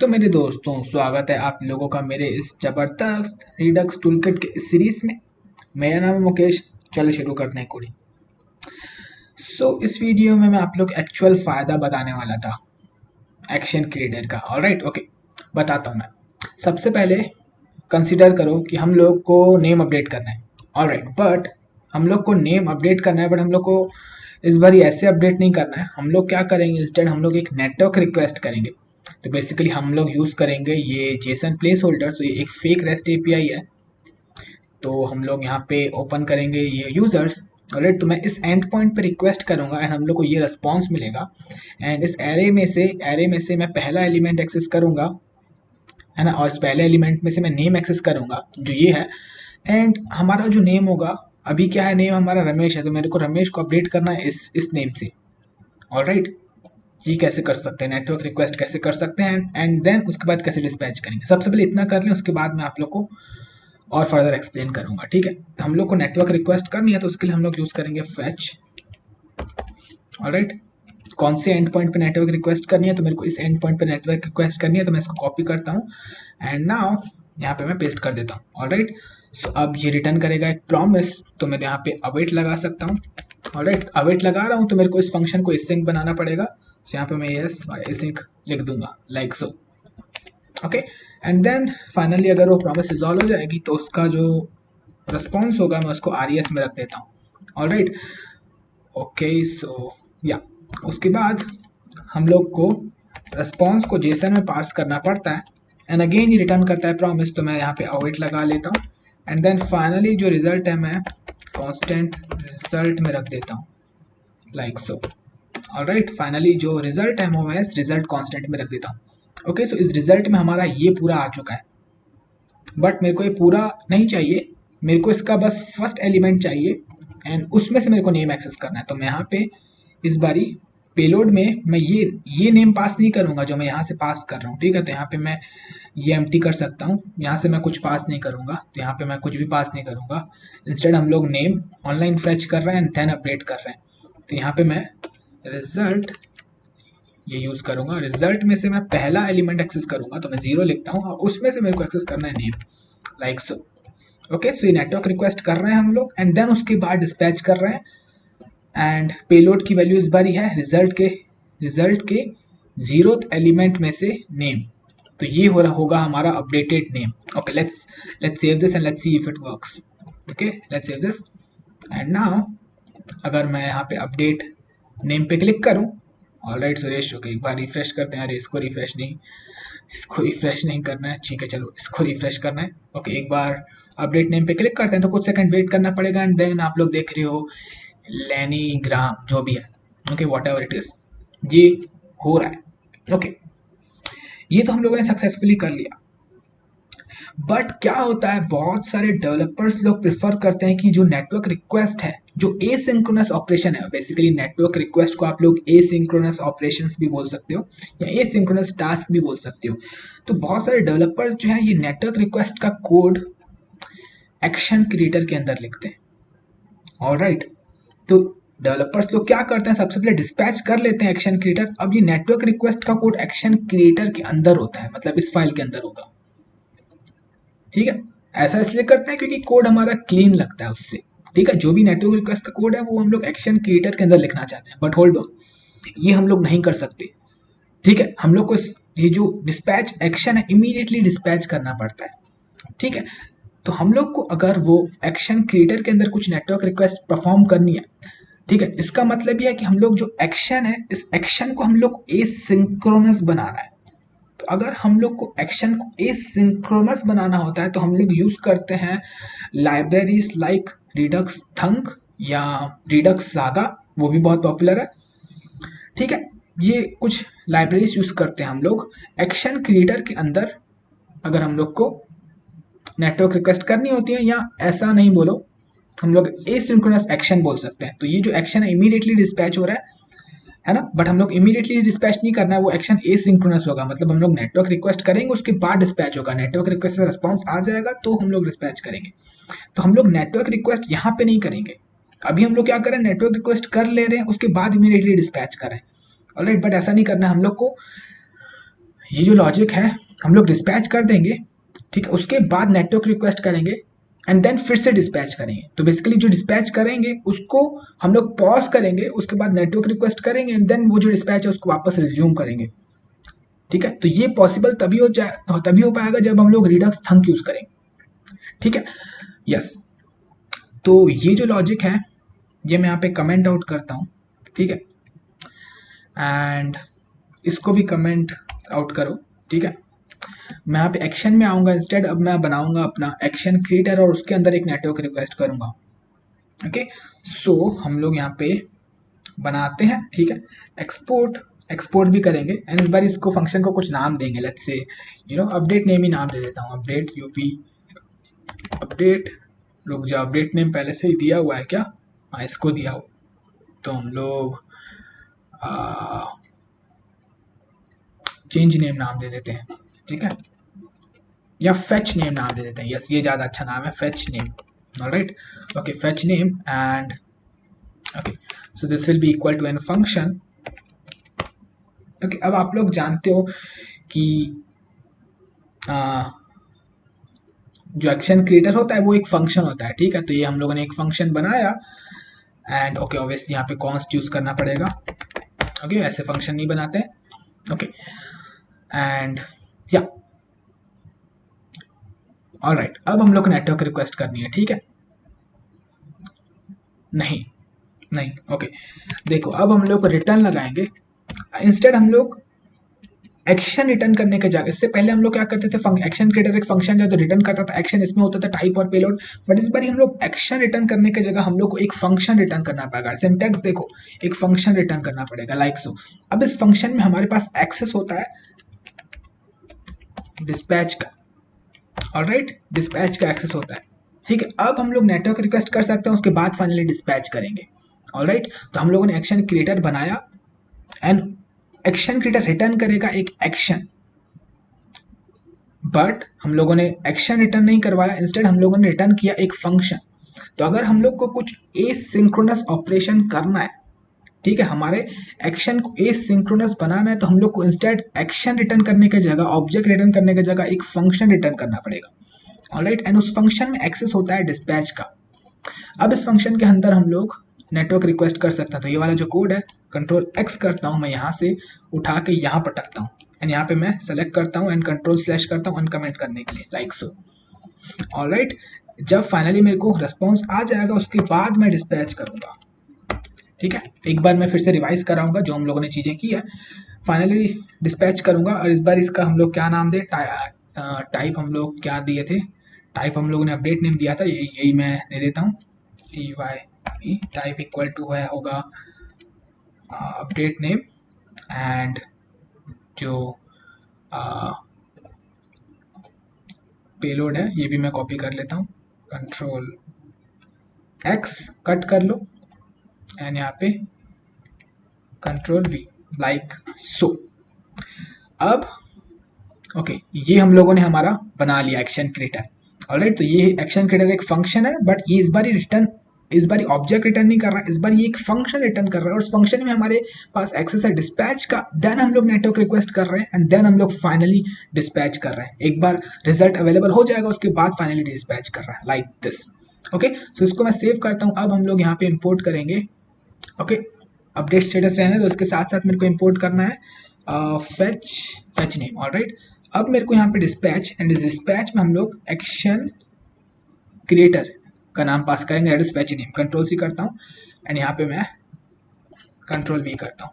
तो मेरे दोस्तों, स्वागत है आप लोगों का मेरे इस जबरदस्त रिडक्स टूलकिट के इस सीरीज में। मेरा नाम है मुकेश। चलो शुरू करते हैं कोडिंग। इस वीडियो में मैं आप लोग एक्चुअल फ़ायदा बताने वाला था एक्शन क्रिएटर का। ऑलराइट, ओके, बताता हूँ मैं। सबसे पहले कंसीडर करो कि हम लोग को नेम अपडेट करना है। ऑलराइट, बट हम लोग को नेम अपडेट करना है, बट हम लोग को इस बार ऐसे अपडेट नहीं करना है। हम लोग क्या करेंगे, इंस्टेड हम लोग एक नेटवर्क रिक्वेस्ट करेंगे। तो बेसिकली हम लोग यूज़ करेंगे ये जेसन प्लेस होल्डर। तो ये एक फेक रेस्ट एपीआई है। तो हम लोग यहाँ पे ओपन करेंगे ये यूज़र्स। ऑलराइट, तो मैं इस एंड पॉइंट पे रिक्वेस्ट करूँगा एंड हम लोग को ये रिस्पॉन्स मिलेगा। एंड इस एरे में से मैं पहला एलिमेंट एक्सेस करूँगा, है ना। और इस पहले एलिमेंट में से मैं नेम एक्सेस करूँगा जो ये है। एंड हमारा जो नेम होगा, अभी क्या है, नेम हमारा रमेश है, तो मेरे को रमेश को अपडेट करना है इस नेम से। ऑलराइट, ये कैसे कर सकते हैं, नेटवर्क रिक्वेस्ट कैसे कर सकते हैं एंड देन उसके बाद कैसे डिस्पैच करेंगे। सबसे पहले इतना कर लें, उसके बाद मैं आप लोग को और फर्दर एक्सप्लेन करूंगा। ठीक है, तो हम लोग को नेटवर्क रिक्वेस्ट करनी है, तो उसके लिए हम लोग यूज करेंगे फैच। ऑलराइट, कौन से एंड पॉइंट पे नेटवर्क रिक्वेस्ट करनी है, तो मेरे को इस एंड पॉइंट पे नेटवर्क रिक्वेस्ट करनी है। तो मैं इसको कॉपी करता हूँ एंड नाउ यहाँ पे मैं पेस्ट कर देता हूँ। ऑलराइट, सो अब ये रिटर्न करेगा एक प्रॉमिस। तो मैं यहाँ पे अवेट लगा सकता हूँ। ऑलराइट, अवेट लगा रहा हूँ तो मेरे को इस फंक्शन को एसिंक बनाना पड़ेगा। तो यहाँ पे मैं यस एसिंक लिख दूंगा like so. Okay, and then finally अगर वो प्रॉमिस रिजॉल्व हो जाएगी तो उसका जो रिस्पॉन्स होगा मैं उसको आरईएस में रख देता हूँ। ऑलराइट, ओके, सो या उसके बाद हम लोग को रिस्पॉन्स को जेसन में पास करना पड़ता है एंड अगेन ये रिटर्न करता है प्रॉमिस। तो मैं यहाँ पे अवेट लगा लेता हूँ एंड देन फाइनली जो रिजल्ट है मैं कांस्टेंट रिजल्ट में रख देता हूँ लाइक सो। ऑलराइट, फाइनली जो रिजल्ट है वो मैं इस रिजल्ट कांस्टेंट में रख देता हूँ। ओके, सो इस रिजल्ट में हमारा ये पूरा आ चुका है, बट मेरे को ये पूरा नहीं चाहिए। मेरे को इसका बस फर्स्ट एलिमेंट चाहिए एंड उसमें से मेरे को नेम एक्सेस करना है। तो मैं यहाँ पे इस बारी पेलोड में मैं ये नेम पास नहीं करूँगा जो मैं यहाँ से पास कर रहा हूँ। ठीक है, तो यहाँ पे मैं ये एम्प्टी कर सकता हूँ। यहाँ से मैं कुछ पास नहीं करूँगा, तो यहाँ पे मैं कुछ भी पास नहीं करूँगा। इंस्टेड हम लोग नेम ऑनलाइन फेच कर रहे हैं एंड देन अपडेट कर रहे हैं। तो यहाँ पे मैं रिजल्ट ये यूज़ करूँगा। रिजल्ट में से मैं पहला एलिमेंट एक्सेस करूँगा, तो मैं 0 लिखता हूँ और उसमें से मेरे को एक्सेस करना है नेम लाइक सो। ओके, सो ये नेटवर्क रिक्वेस्ट कर रहे हैं हम लोग एंड देन उसके बाद डिस्पैच कर रहे हैं। एंड पेलोड की वैल्यू इस बार ही है रिजल्ट के 0th एलिमेंट में से नेम। तो ये होगा हमारा updated name. Okay, let's save this and let's see if it works. Okay, let's save this and now अगर मैं यहाँ पे अपडेट नेम पे क्लिक करूँ, ऑलराइट सुरेश, ओके, एक बार रिफ्रेश करते हैं। अरे इसको रिफ्रेश नहीं करना है। ठीक है, चलो इसको रिफ्रेश करना है। ओके, एक बार अपडेट नेम पे क्लिक करते हैं तो कुछ सेकंड वेट करना पड़ेगा एंड देन आप लोग देख रहे हो लेनी ग्राम जो भी है, okay, what ever it is, ये हो रहा है। ओके, ये तो हम लोगों ने सक्सेसफुली कर लिया। बट क्या होता है, बहुत सारे डेवलपर्स लोग प्रेफर करते हैं कि जो नेटवर्क रिक्वेस्ट है, जो एसिंक्रोनस ऑपरेशन है, बेसिकली नेटवर्क रिक्वेस्ट को आप लोग एसिंक्रोनस ऑपरेशंस भी बोल सकते हो या एसिंक्रोनस टास्क भी बोल सकते हो। तो बहुत सारे डेवलपर्स जो है ये नेटवर्क रिक्वेस्ट का कोड एक्शन क्रिएटर के अंदर लिखते हैं। ऑलराइट, तो डेवलपर्स लोग क्या करते हैं, सबसे पहले डिस्पैच कर लेते हैं एक्शन क्रिएटर। अब ये नेटवर्क रिक्वेस्ट का कोड एक्शन क्रिएटर के अंदर होता है, मतलब इस फाइल के अंदर होगा। ठीक है, ऐसा इसलिए करते हैं क्योंकि कोड हमारा क्लीन लगता है उससे। ठीक है, जो भी नेटवर्क रिक्वेस्ट का कोड है वो हम लोग एक्शन क्रिएटर के अंदर लिखना चाहते हैं, बट होल्ड ऑन, ये हम लोग नहीं कर सकते। ठीक है, हम लोग को ये जो डिस्पैच एक्शन है इमीडिएटली डिस्पैच करना पड़ता है। ठीक है, तो हम लोग को अगर वो एक्शन क्रिएटर के अंदर कुछ नेटवर्क रिक्वेस्ट परफॉर्म करनी है, ठीक है, इसका मतलब ये है कि हम लोग जो एक्शन है, इस एक्शन को हम लोग एसिंक्रोनस बनाना है। तो अगर हम लोग को एक्शन को एसिंक्रोनस बनाना होता है तो हम लोग यूज करते हैं लाइब्रेरीज लाइक रिडक्स थंक या रिडक्स सागा, वो भी बहुत पॉपुलर है। ठीक है, ये कुछ लाइब्रेरीज यूज करते हैं हम लोग एक्शन क्रिएटर के अंदर अगर हम लोग को नेटवर्क रिक्वेस्ट करनी होती है, या ऐसा नहीं बोलो, हम लोग एसिंक्रोनस एक्शन बोल सकते हैं। तो ये जो एक्शन है इमीडिएटली डिस्पैच हो रहा है ना, बट हम लोग इमीडिएटली डिस्पैच नहीं करना है, वो एक्शन एसिंक्रोनस होगा। मतलब हम लोग नेटवर्क रिक्वेस्ट करेंगे उसके बाद डिस्पैच होगा, नेटवर्क रिक्वेस्ट से रिस्पॉन्स आ जाएगा तो हम लोग डिस्पैच करेंगे। तो हम लोग नेटवर्क रिक्वेस्ट यहाँ पे नहीं करेंगे। अभी हम लोग क्या करें, नेटवर्क रिक्वेस्ट कर ले रहे हैं उसके बाद इमीडिएटली डिस्पैच करें। ऑलराइट, बट ऐसा नहीं करना, हम लोग को ये जो लॉजिक है हम लोग डिस्पैच कर देंगे, ठीक है, उसके बाद नेटवर्क रिक्वेस्ट करेंगे एंड देन फिर से डिस्पैच करेंगे। तो बेसिकली जो डिस्पैच करेंगे उसको हम लोग पॉज करेंगे, उसके बाद नेटवर्क रिक्वेस्ट करेंगे एंड देन वो जो डिस्पैच है उसको वापस रिज्यूम करेंगे। ठीक है, तो ये पॉसिबल तभी हो पाएगा जब हम लोग रिडक्स थंक यूज करेंगे। ठीक है, यस। तो ये जो लॉजिक है ये मैं यहाँ पे कमेंट आउट करता हूँ, ठीक है, एंड इसको भी कमेंट आउट करो। ठीक है, मैं यहाँ पे एक्शन में आऊँगा, इंस्टेड अब मैं बनाऊंगा अपना एक्शन क्रिएटर और उसके अंदर एक नेटवर्क रिक्वेस्ट करूँगा। ओके, सो हम लोग यहाँ पे बनाते हैं, ठीक है, एक्सपोर्ट भी करेंगे एंड इस बार इसको फंक्शन को कुछ नाम देंगे, लेट्स से अपडेट नेम ही नाम दे देता हूँ, अपडेट यूपी अपडेट। रुक जाओ, अपडेट नेम पहले से ही दिया हुआ है क्या? हाँ, इसको दिया हो तो हम लोग चेंज नेम नाम दे देते हैं, ठीक है, या फेच नेम नाम दे देते हैं। यस, ये ज़्यादा अच्छा नाम है, fetch name. Alright, okay, fetch name and okay, so this will be equal to an function. Okay, अब आप लोग जानते हो कि जो एक्शन क्रिएटर होता है वो एक फंक्शन होता है। ठीक है, तो ये हम लोगों ने एक फंक्शन बनाया एंड ओके, ऑब्वियसली यहाँ पे कॉन्स्ट यूज करना पड़ेगा। ओके, ऐसे फंक्शन नहीं बनाते हैं। ओके, एंड या ऑलराइट, अब हम लोग को नेटवर्क रिक्वेस्ट करनी है। ठीक है, नहीं नहीं, ओके, देखो अब हम लोग रिटर्न लगाएंगे, इंस्टेड हम लोग एक्शन रिटर्न करने के जगह, इससे पहले हम लोग क्या करते थे, एक्शन क्रिएटर एक फंक्शन जो रिटर्न करता था, एक्शन इसमें होता था टाइप और पेलोड, बट इस बार हम लोग एक्शन रिटर्न करने के जगह हम लोग को एक फंक्शन रिटर्न करना पड़ेगा। सिंटैक्स देखो, एक फंक्शन रिटर्न करना पड़ेगा लाइक सो। अब इस फंक्शन में हमारे पास एक्सेस होता है डिस्पैच का, ऑलराइट, डिस्पैच का एक्सेस होता है। ठीक है, अब हम लोग नेटवर्क रिक्वेस्ट कर सकते हैं, उसके बाद फाइनली डिस्पैच करेंगे। ऑलराइट, तो हम लोगों ने एक्शन क्रिएटर बनाया एंड एक्शन क्रिएटर रिटर्न करेगा एक एक्शन, बट हम लोगों ने एक्शन रिटर्न नहीं करवाया, इंस्टेड हम लोगों ने रिटर्न किया एक फंक्शन। तो अगर हम लोग को कुछ एसिंक्रोनस ऑपरेशन करना है, ठीक है, हमारे एक्शन को एसिंक्रोनस बनाना है, तो हम लोग को इंस्टेड एक्शन रिटर्न करने की जगह, ऑब्जेक्ट रिटर्न करने की जगह एक फंक्शन रिटर्न करना पड़ेगा। ऑलराइट, एंड उस फंक्शन में एक्सेस होता है डिस्पैच का। अब इस फंक्शन के अंदर हम लोग नेटवर्क रिक्वेस्ट कर सकते हैं। तो ये वाला जो कोड है, कंट्रोल एक्स करता हूँ मैं, यहाँ से उठा के यहाँ पटकता हूँ एंड यहाँ पे मैं सेलेक्ट करता हूँ एंड कंट्रोल स्लैश करता हूँ अनकमेंट करने के लिए, लाइक सो। ऑलराइट, जब फाइनली मेरे को रिस्पॉन्स आ जाएगा उसके बाद मैं डिस्पैच करूँगा। ठीक है, एक बार मैं फिर से रिवाइज कराऊंगा जो हम लोगों ने चीज़ें की है, फाइनली डिस्पैच करूँगा और इस बार इसका हम लोग क्या नाम दे, टाइप हम लोग क्या दिए थे, टाइप हम लोगों ने अपडेट नेम दिया था, यही मैं दे देता हूँ, TYP, टाइप इक्वल टू है होगा अपडेट नेम एंड जो पेलोड है ये भी मैं कॉपी कर लेता हूँ, कंट्रोल एक्स कट कर लो एंड यहाँ पे कंट्रोल V, लाइक सो। अब ओके, ये हम लोगों ने हमारा बना लिया एक्शन क्रिएटर। ऑलराइट, तो ये एक्शन क्रिएटर एक फंक्शन है, बट ये इस बार ऑब्जेक्ट रिटर्न नहीं कर रहा है, इस बार ये एक फंक्शन रिटर्न कर रहा है और उस फंक्शन में हमारे पास एक्सेस है डिस्पैच का। देन हम लोग नेटवर्क रिक्वेस्ट कर रहे हैं एंड देन हम लोग फाइनली डिस्पैच कर रहे हैं। एक बार रिजल्ट अवेलेबल हो जाएगा उसके बाद फाइनली डिस्पैच कर रहा है, लाइक दिस। ओके, सो इसको मैं सेव करता हूँ। अब हम लोग यहाँ पे इंपोर्ट करेंगे। ओके, अपडेट स्टेटस रहने दो, इसके साथ साथ मेरे को इंपोर्ट करना है फेच नेम। ऑलराइट, अब मेरे को यहाँ पे डिस्पैच एंड इस डिस्पैच में हम लोग एक्शन क्रिएटर का नाम पास करेंगे, that is fetch name. Control C करता हूँ एंड यहाँ पे मैं कंट्रोल V करता हूँ।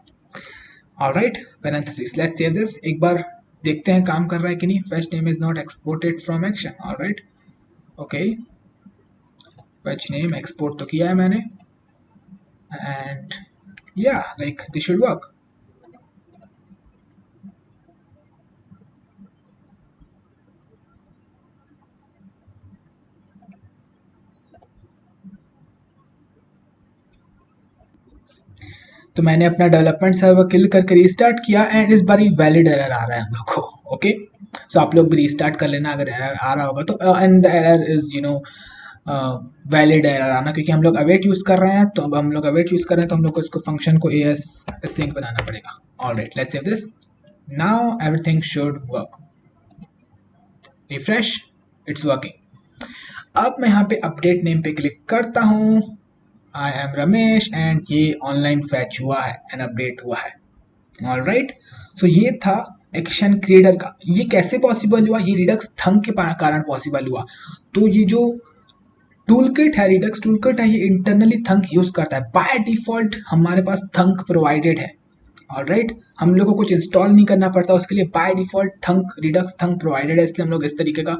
Alright, parenthesis, let's save this, एक बार देखते हैं काम कर रहा है कि नहीं। Fetch name is not exported from action. Alright, okay, fetch name export तो किया है मैंने एंड या लाइक दिस शुड वर्क। तो मैंने अपना डेवलपमेंट सर्वर किल करके रीस्टार्ट किया एंड इस बार वैलिड एरर आ रहा है हम लोग को। ओके, सो आप लोग भी रीस्टार्ट कर लेना अगर एरर आ रहा होगा तो, and the error is valid error आना, क्योंकि हम लोग अवेट यूज कर रहे हैं। तो अब हम लोग अवेट यूज कर रहे हैं तो हम लोग को इसको फंक्शन को एस सिंक बनाना पड़ेगा। Alright, let's save this. Now everything should work. Refresh, it's working. अब मैं यहाँ पे अपडेट नेम पे क्लिक करता हूँ। आई एम रमेश एंड ये ऑनलाइन फैच हुआ है एंड अपडेट हुआ है। ऑलराइट, सो ये था एक्शन क्रिएटर का। ये कैसे पॉसिबल हुआ? ये रिडक्स थंक के कारण पॉसिबल हुआ। तो ये जो टूल किट है, रिडक्स टूल किट है, ये इंटरनली थंक यूज करता है। बाय डिफॉल्ट हमारे पास थंक प्रोवाइडेड है। ऑलराइट, हम लोग को कुछ इंस्टॉल नहीं करना पड़ता उसके लिए। बाय डिफॉल्ट थंक, रिडक्स थंक प्रोवाइडेड है, इसलिए हम लोग इस तरीके का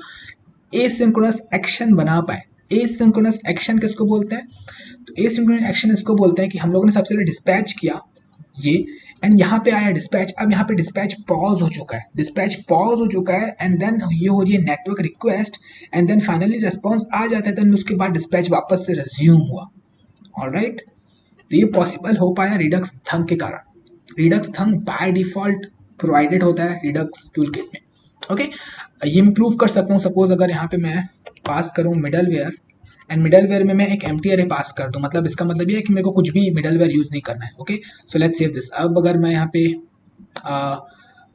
एसिंक्रोनस एक्शन बना पाए। एसिंक्रोनस एक्शन किसको बोलते हैं? तो एसिंक्रोनस एक्शन इसको बोलते हैं कि हम लोगों ने सबसे पहले डिस्पैच किया ये, एंड यहाँ पे आया डिस्पैच। अब यहाँ पे डिस्पैच पॉज हो चुका है, डिस्पैच पॉज हो चुका है, एंड देन ये हो रही है network request, and then finally response आ जाता है, देन उसके बाद डिस्पैच वापस से रिज्यूम हुआ। ऑलराइट, तो ये पॉसिबल हो पाया रिडक्स थंक के कारण। रिडक्स थंक बाय डिफॉल्ट प्रोवाइडेड होता है रिडक्स टूल किट में। ओके, ये मैं प्रूव कर सकता हूँ। सपोज अगर यहाँ पे मैं पास करूँ मिडलवेयर, एंड मिडलवेयर में मैं एक एम्प्टी अरे पास कर दूँ, मतलब इसका मतलब ये है कि मेरे को कुछ भी मिडलवेयर यूज नहीं करना है। Okay, so let's save this. अब अगर मैं यहाँ पे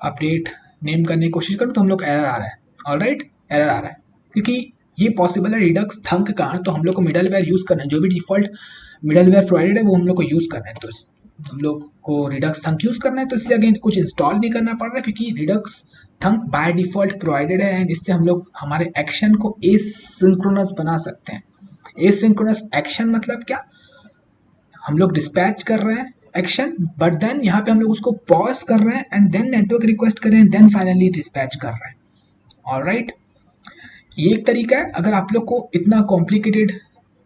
अपडेट नेम करने की कोशिश करूँ तो हम लोग एरर आ रहा है। ऑलराइट, एरर आ रहा है क्योंकि ये पॉसिबल है रिडक्स थंक के कारण। तो हम लोग को मिडलवेयर यूज करना है, जो भी डिफॉल्ट मिडलवेयर प्रोवाइडेड है वो हम लोग को यूज करना है। तो हम लोग को रिडक्स थंक यूज करना है, तो इसलिए अगेन कुछ इंस्टॉल नहीं करना पड़ रहा है क्योंकि रिडक्स थंक बाय डिफॉल्ट प्रोवाइडेड है, एंड इससे हम लोग हमारे एक्शन को एसिंक्रोनस बना सकते हैं। एसिंक्रोनस एक्शन मतलब क्या? हम लोग डिस्पैच कर रहे हैं एक्शन, बट देन यहाँ पे हम लोग उसको पॉज कर रहे हैं, एंड देन नेटवर्क रिक्वेस्ट कर रहे हैं, देन फाइनली डिस्पैच कर रहे हैं। ऑलराइट, ये एक तरीका है। अगर आप लोग को इतना कॉम्प्लिकेटेड,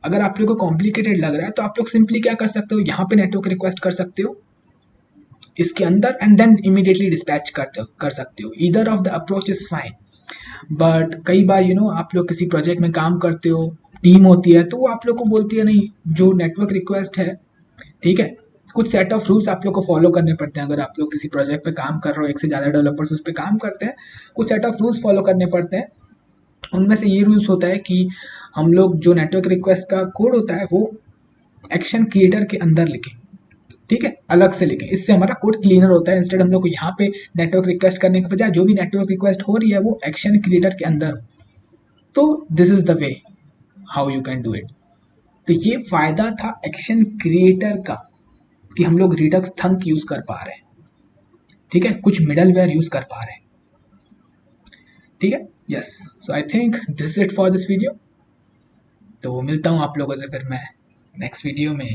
अगर आप लोग को कॉम्प्लिकेटेड लग रहा है तो आप लोग सिंपली क्या कर सकते हो, यहाँ पे नेटवर्क रिक्वेस्ट कर सकते हो इसके अंदर, एंड देन इमीडिएटली डिस्पैच कर सकते हो। Either of the approach is fine. But कई बार आप लोग किसी प्रोजेक्ट में काम करते हो, टीम होती है, तो वो आप लोग को बोलती है नहीं, जो नेटवर्क रिक्वेस्ट है, ठीक है, कुछ सेट ऑफ रूल्स आप लोग को फॉलो करने पड़ते हैं। अगर आप लोग किसी प्रोजेक्ट पे काम कर रहे हो, एक से ज़्यादा डेवलपर्स उस पर काम करते हैं, कुछ सेट ऑफ रूल्स फॉलो करने पड़ते हैं। उनमें से ये रूल्स होता है कि हम लोग जो नेटवर्क रिक्वेस्ट का कोड होता है वो एक्शन क्रिएटर के अंदर लिखें, ठीक है, अलग से लिखें। इससे हमारा कोड क्लीनर होता है। इंस्टेड हम लोग को यहाँ पे नेटवर्क रिक्वेस्ट करने के बजाय जो भी नेटवर्क रिक्वेस्ट हो रही है वो एक्शन क्रिएटर के अंदर हो। तो this is the way how you can do it. तो ये फायदा था एक्शन क्रिएटर का कि हम लोग रिडक्स थंक यूज कर पा रहे हैं, ठीक है, कुछ मिडलवेयर यूज कर पा रहे हैं, ठीक है। Yes, so I think this is it for this video. तो मिलता हूँ आप लोगों से फिर मैं नेक्स्ट वीडियो में।